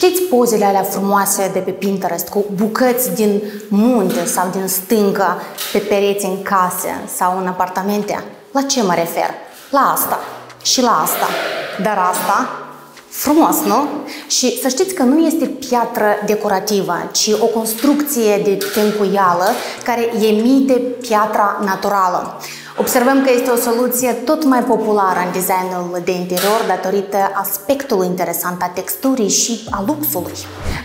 Știți pozele alea frumoase de pe Pinterest cu bucăți din munte sau din stâncă pe pereți în case sau în apartamente? La ce mă refer? La asta și la asta. Dar asta, frumos, nu? Și să știți că nu este piatră decorativă, ci o construcție de tencuială care emite piatra naturală. Observăm că este o soluție tot mai populară în designul de interior datorită aspectului interesant a texturii și a luxului.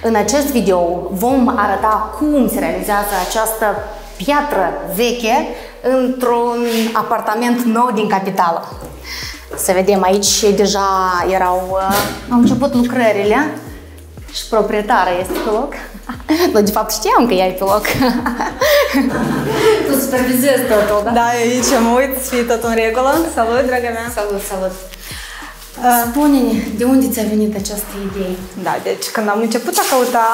În acest video vom arăta cum se realizează această piatră veche într-un apartament nou din capitală. Să vedem, aici deja au început lucrările și proprietară este pe loc. Nu, de fapt știam că ea e pe loc. Tu supervizezi totul, da? Da, aici mă uit, să fie tot în regulă. Salut, draga mea! Salut, salut! Spune-ne, de unde ți-a venit această idee? Da, deci când am început a căuta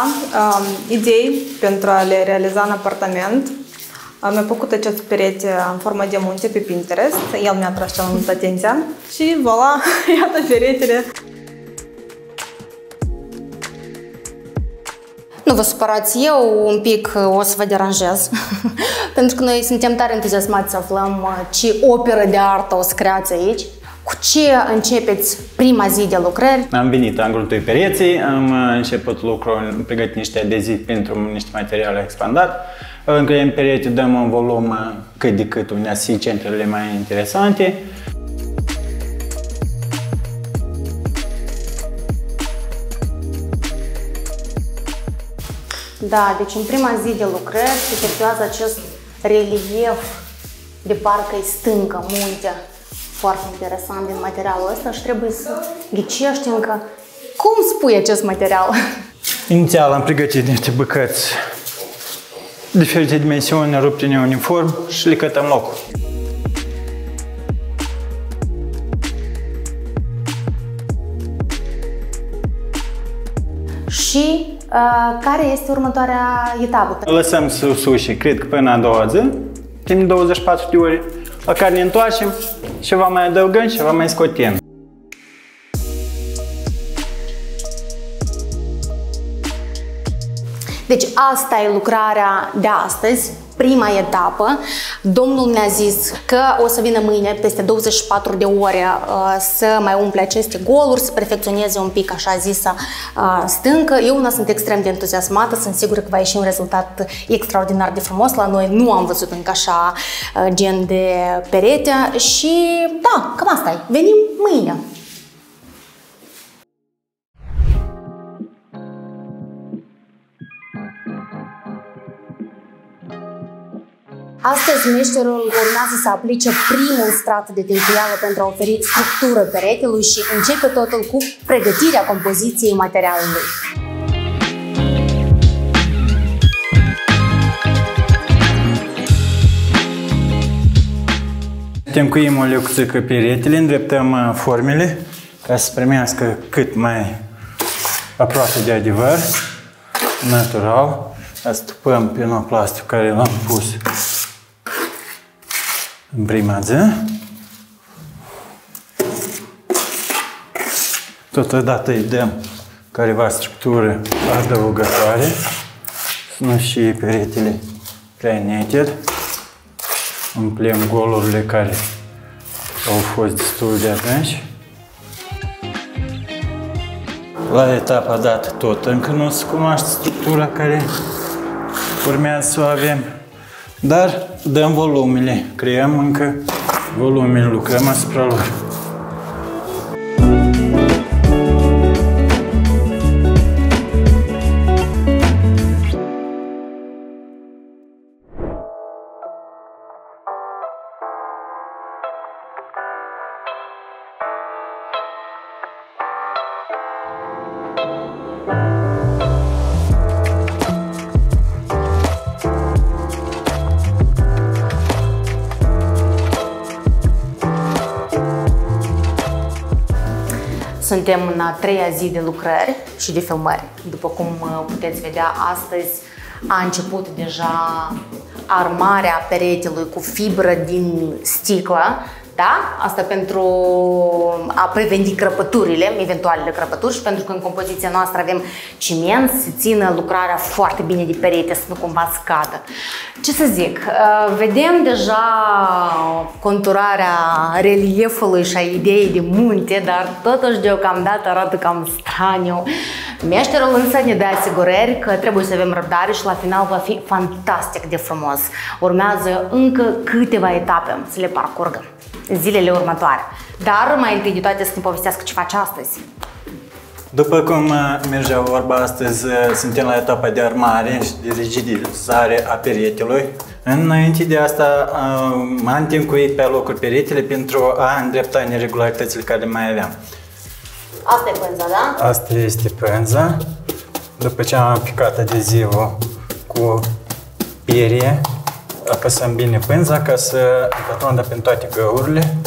idei pentru a le realiza în apartament, mi-a făcut acest perete în formă de munte pe Pinterest. El mi-a atras cel mai mult atenția și voilà, iată peretele. Nu vă supărați, eu un pic o să vă deranjez, pentru că noi suntem tare entuziasmați să aflăm ce operă de artă o să creați aici. Cu ce începeți prima zi de lucrări? Am venit, am grătuit pereții, am început lucrul, am pregătit niște adezivi pentru niște materiale expandat. Încheiem perete, dăm un volum cât de cât unde centrele mai interesante. Da, deci în prima zi de lucrări se efectuează acest relief de parcă-i stâncă, munte. Foarte interesant din materialul ăsta și trebuie să ghicești încă cum spui acest material. Inițial am pregătit niște bucăți de diferite dimensiuni, rupte neuniform și le cătăm locul. Și care este următoarea etapă? Lăsăm să uși, cred că până a doua zi, timp de 24 de ore, la care ne întoarcem și va mai adăugăm și va mai scotem. Deci asta e lucrarea de astăzi, prima etapă. Domnul mi-a zis că o să vină mâine, peste 24 de ore, să mai umple aceste goluri, să perfecționeze un pic așa zisa stâncă. Eu una sunt extrem de entuziasmată, sunt sigură că va ieși un rezultat extraordinar de frumos. La noi nu am văzut încă așa gen de perete și da, cam asta e. Venim mâine. Astăzi meșterul urmează să aplice primul strat de tencuială pentru a oferi structură peretelui și începe totul cu pregătirea compoziției materialului. Tencuim o lecuțică peretele, îndreptăm formele ca să primească cât mai aproape de adevăr, natural. Astupăm pinoplastul care l-am pus în prima zi. Totodată îi dăm careva structură adăugătoare, să nu fie peretele prea neted. Umplem golurile care au fost destul de adânci. La etapa dată tot încă nu se cunoaște structura care urmează să o avem, dar dăm volumele, creăm încă volumele, lucrăm asupra lor. Suntem în a treia zi de lucrări și de filmări. După cum puteți vedea, astăzi a început deja armarea peretelui cu fibră din sticlă, Da? Asta pentru a preveni crăpăturile, eventualele crăpături și pentru că în compoziția noastră avem ciment, se țină lucrarea foarte bine de perete, să nu cumva scadă. Ce să zic, vedem deja conturarea reliefului și a ideii de munte, dar totuși deocamdată arată cam straniu. Meșterul însă ne dă asigurări că trebuie să avem răbdare și la final va fi fantastic de frumos. Urmează încă câteva etape să le parcurgă zilele următoare. Dar mai întâi de toate să ne povestească ce face astăzi. După cum mergea vorba astăzi, suntem la etapa de armare și de rigidizare a peretelui. Înainte de asta am întincuit pe locuri peretele pentru a îndrepta neregularitățile care mai aveam. Asta e pânza, da? Asta este pânza. După ce am aplicat adezivul cu perie, apăsăm bine pânza ca să pătrundă prin toate găurile,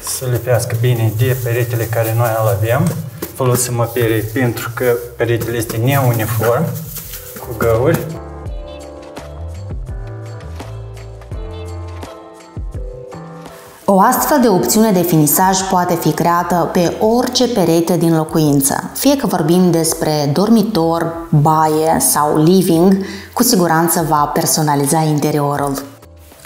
să lipească bine de peretele care noi îl avem. Folosim o perie pentru că peretele este neuniform, cu găuri. O astfel de opțiune de finisaj poate fi creată pe orice perete din locuință. Fie că vorbim despre dormitor, baie sau living, cu siguranță va personaliza interiorul.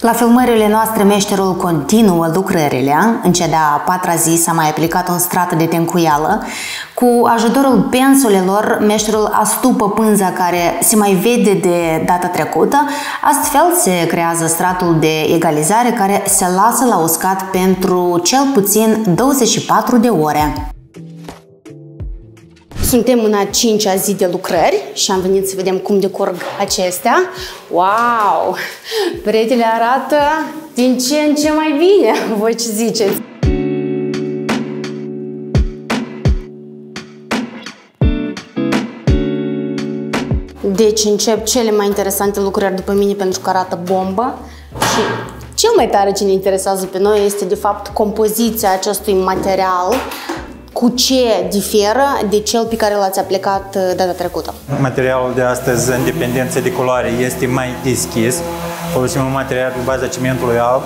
La filmările noastre, meșterul continuă lucrările. În cea de-a patra zi s-a mai aplicat un strat de tencuială. Cu ajutorul pensulelor, meșterul astupă pânza care se mai vede de data trecută. Astfel se creează stratul de egalizare care se lasă la uscat pentru cel puțin 24 de ore. Suntem în a 5-a zi de lucrări și am venit să vedem cum decurg acestea. Wow! Peretele arată din ce în ce mai bine, voi ce ziceți? Deci încep cele mai interesante lucrări după mine pentru că arată bombă și cel mai tare ce ne interesează pe noi este de fapt compoziția acestui material. Cu ce diferă de cel pe care l-ați aplicat data trecută? Materialul de astăzi, în dependență de culoare, este mai deschis. Folosim un material pe baza cimentului alb.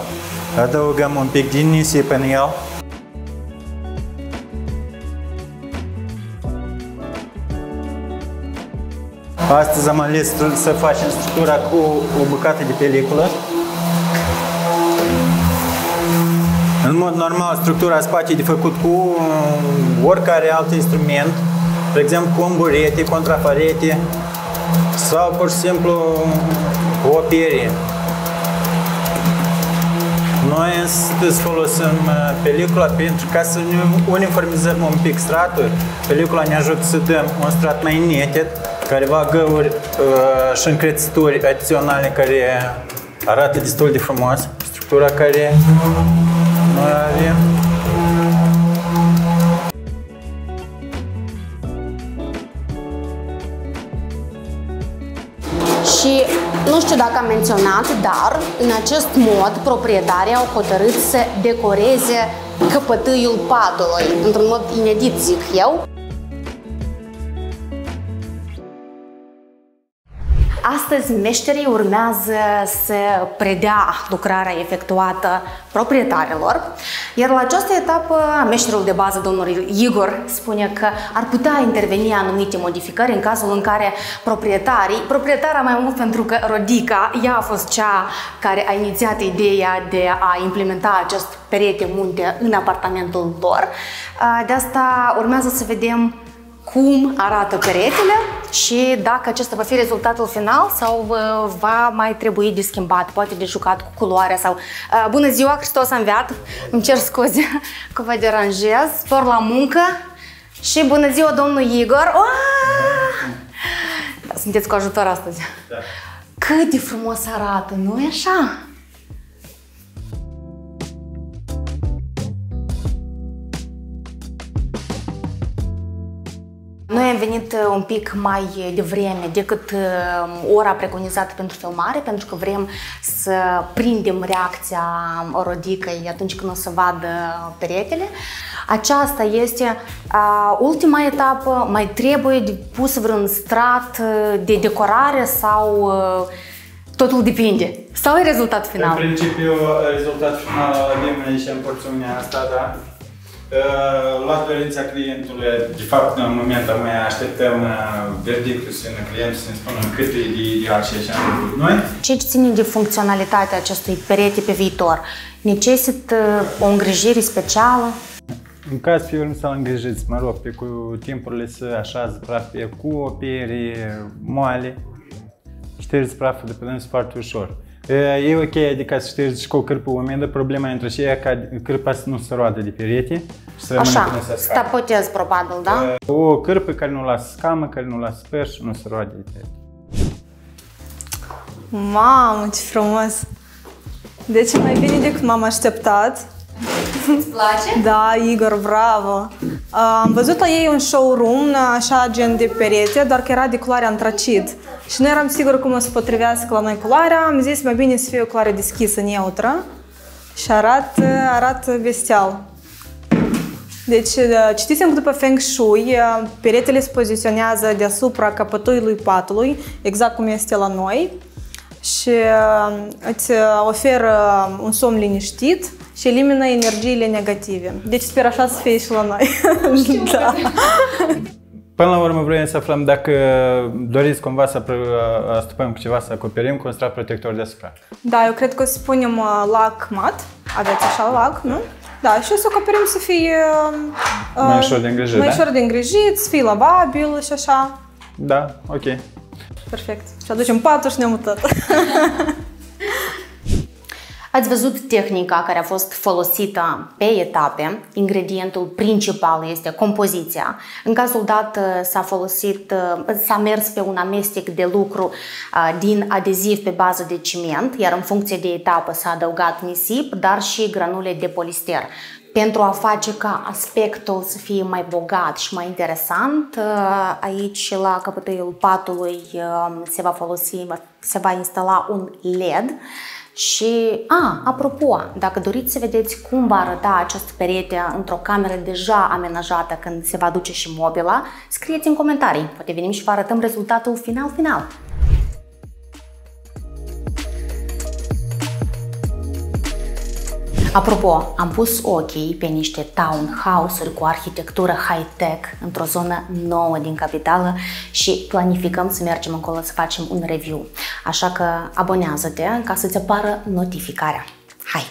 Adăugăm un pic din nisip în el. Astăzi am ales să facem structura cu o bucată de peliculă. În mod normal, structura se poate de făcut cu oricare alt instrument, de exemplu cu un burete, contrafarete sau pur și simplu cu o perie. Noi astăzi folosim pelicula pentru ca să ne uniformizăm un pic stratul. Pelicula ne ajută să dăm un strat mai neted, careva găuri și încrețături adiționale care arată destul de frumos. Structura care noi avem. Și nu știu dacă am menționat, dar în acest mod proprietarii au hotărât să decoreze căpătâiul patului, într-un mod inedit, zic eu. Astăzi meșterii urmează să predea lucrarea efectuată proprietarilor, iar la această etapă meșterul de bază, domnul Igor, spune că ar putea interveni anumite modificări în cazul în care proprietara mai mult pentru că Rodica, ea a fost cea care a inițiat ideea de a implementa acest perete munte în apartamentul lor. De asta urmează să vedem cum arată peretele și dacă acesta va fi rezultatul final sau va mai trebui de schimbat, poate de jucat cu culoarea sau... Bună ziua, Hristos a înviat! Îmi cer scuze că vă deranjez, spor la muncă și bună ziua, domnul Igor! Sunteți cu ajutor astăzi? Da. Cât de frumos arată, nu-i așa? Noi am venit un pic mai devreme decât ora preconizată pentru filmare, pentru că vrem să prindem reacția Rodicăi atunci când o să vadă peretele. Aceasta este ultima etapă, mai trebuie pus vreun strat de decorare sau Totul depinde. Sau e rezultat final? În principiu, rezultatul final îl avem aici în porțiunea asta, da? La dorința clientului, de fapt, în momentul mai așteptăm verdictul clientului să ne spună cât e de ideal și așa am făcut noi. Ce ține de funcționalitatea acestui perete pe viitor? Necesită o îngrijire specială? În caz fiind să-l îngrijiți, mă rog, pe cu timpurile să așează praful cu o piere moale, ștergeți praful de pe dâns foarte ușor. E ok, adică să ștergeți și cu o cârpă umedă, problema între și e ca cârpa să nu se roadă de perete și să rămână până să scapă. Stapotez probabil, da? O cârpă care nu lasă scamă, care nu lasă sper și nu se roade de perete. Mamă, ce frumos! Deci e mai bine decât m-am așteptat. Îți place? Da, Igor, bravo! Am văzut la ei un showroom, așa gen de perete, doar că era de culoare antracid. Și nu eram sigur cum o să potrivească la noi culoarea, am zis mai bine să fie o culoare deschisă, neutră. Și arată bestial. Deci, citisem că după Feng Shui, peretele se poziționează deasupra capătuiului patului, exact cum este la noi. Și îți oferă un somn liniștit și elimină energiile negative. Deci sper așa să fie și la noi. Da. Până la urmă vrem să aflăm dacă doriți cumva să astupăm cu ceva, să acoperim cu un strat protector deasupra. Da, eu cred că o să punem lac mat. Aveți așa lac, nu? Da, și o să acoperim să fie mai ușor de îngrijit, mai ușor de îngrijit, să fie lavabil și așa. Da, ok. Perfect. Și aducem patul și ne mutăm. Ați văzut tehnica care a fost folosită pe etape. Ingredientul principal este compoziția. În cazul dat s-a mers pe un amestec de lucru din adeziv pe bază de ciment, iar în funcție de etapă s-a adăugat nisip, dar și granule de polister. Pentru a face ca aspectul să fie mai bogat și mai interesant, aici la capătuiul patului se va instala un LED. Și, apropo, dacă doriți să vedeți cum va arăta această perete într-o cameră deja amenajată când se va duce și mobila, scrieți în comentarii. Poate venim și vă arătăm rezultatul final. Apropo, am pus ochii pe niște townhouse-uri cu arhitectură high-tech într-o zonă nouă din capitală și planificăm să mergem acolo să facem un review. Așa că abonează-te ca să-ți apară notificarea. Hai!